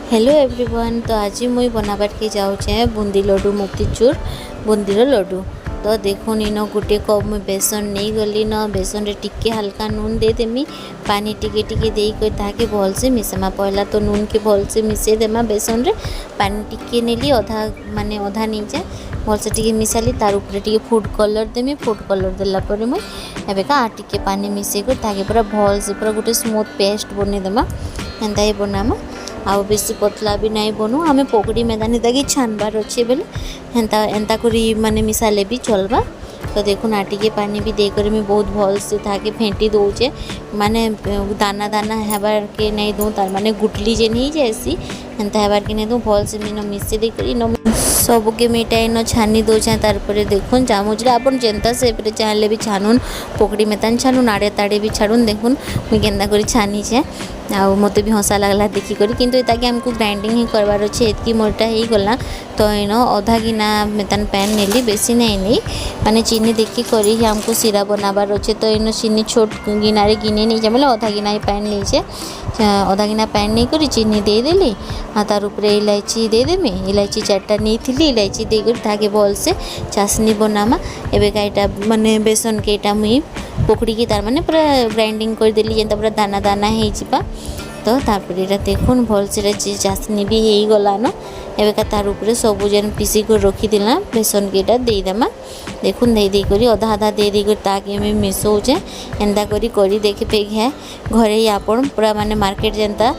Hello everyone. तो आज मुई बनाबार के जाऊे बुंदी लड्डू मोतीचूर बुंदीर लड्डू। तो देखुन इन गोटे कप मुई बेसन नहीं गली न बेसन रे टिके हल्का नून देदेमी पानी टिके टिके देकर ताके भलसे मिसेमा। पहला तो नून के भलसे मिसे देमा बेसन रे पानी टिके नेली अधा माने अधा नहीं जाए भलसे टिके मिसाली तार ऊपर टिके फूड कलर देमी। फूड कलर देला परे मुई एबेका टिके पानी मिसेकर ताके पूरा भलसे पूरा गोटे स्मूथ पेस्ट बने देमा। एंता ही बनामा आउ बेसी पतला भी नहीं बनू आम पकड़ी मैदानी ताकि छानबार अच्छे बेले एंता एंता करी माने मिसाले भी चलबा। तो देखुन आटिके पानी भी देकर मैं बहुत भल से ताके फेंटी दौचे माने दाना दाना हेबार के नहीं दूँ तार माने गुटली जे नहीं जैसी एंता हेबार के नहीं दूँ भल से मीन मिसे देकर सबके मीटा इन छानी दौचे। तारपर देखुन चामच आपन जेनता सेप्रे चाहले भी छानुन पकड़ी मेतान छानुन आड़े ताड़े भी छाड़ुन। देखुन मुई केन्ता करी छानीचे आ मत भी हंसा लगला देखिक किंतु ताकि आमको ग्राइंडिंग ही करवार अच्छे एतकी मोटा ही गला। तो इन अधा गिना मेतान पैन नेली बेसी नहीं नहीं माने चीनी देखी करी आमको सीरा बनाबार अच्छे। तो इन चीनी छोट गिनारे गिने नहीं जाए अधा गिना ही पैन नीचे अधा गिना पैन नहीं करी चीनी दे देली तार उपरे इलायची दे देमी। इलायची 4टा नहीं थी इलायची देकर ताके भल से चाशनी बनामा। एबेका इटा माने बेसन के इटा मुई पकड़ी की तार माने पूरा ग्राइंडिंग कर देली जेंता पूरा दाना दाना हो जिबा। तो तारपर ये देखुन भल से चाशनी भी हो गला न। एबेका तार ऊपर सबू जेन पीसी कर रखीदेला बेसन के इटा देदेमा। देखुन दे करी अधा अधा दे देकर ताके मैं मिसौचे एंता करी देखे पे है घरे ही आपन पूरा माने मार्केट जेनता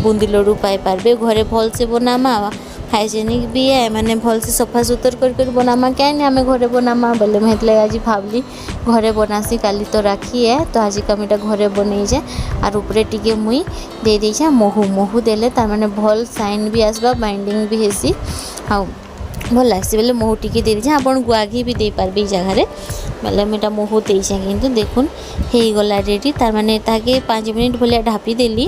बुंदी लड्डू पाई पारबे घरे भल से बनामा हाइजेनिक भी है माने भल से सफा सुतर कर बनामा। क्या आम घरे बनामा बोले मुझे आज भावली घरे बनासी काली तो राखी है तो आज का मीटा घरे बन जाए। और ऊपर टिके मुई दे दीछे महू महू देले तार माने भल साइन भी आसबा बाइंडिंग भी हेसी हाँ भल लग्सी बोले महू टिके दे दीछे। आप गुआ घी भी दे पारबे जगह बोले मुझा महू देछे किंतु देखुन हो गला रेडी। तार माने ताके 5 मिनट भलिया ढापी देली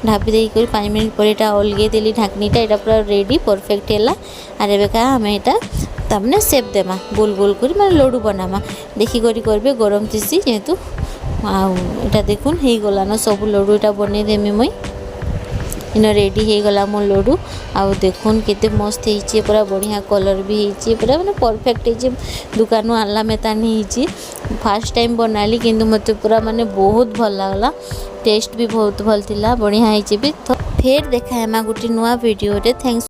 ढापी देकर 5 मिनट पर यहाँ अलगे देली ढाकनीटा यहाँ पूरा रेडी परफेक्ट है। और एबेका आम यहाँ तमने सेप देमा गोल गोल कर मैं लड्डू बनामा देखी करी करबे गरम थीसी जेहेतु आटा देखुन हो गला न सब लड्डू यहाँ बन देमी मुई इन रेडी हो गला मो लड्डू। आउ देखुन केते मस्त होइए पूरा बढ़िया कलर भी होइए पूरा माने परफेक्ट होइए दुकान आनला मेतान होइए फास्ट टाइम बनाली किंतु मते पूरा माने बहुत भल लागला टेस्ट भी बहुत भल थिला बढ़िया होइए भी। तो फिर देखा है गोटे नुआ वीडियो रे। थैंक्स।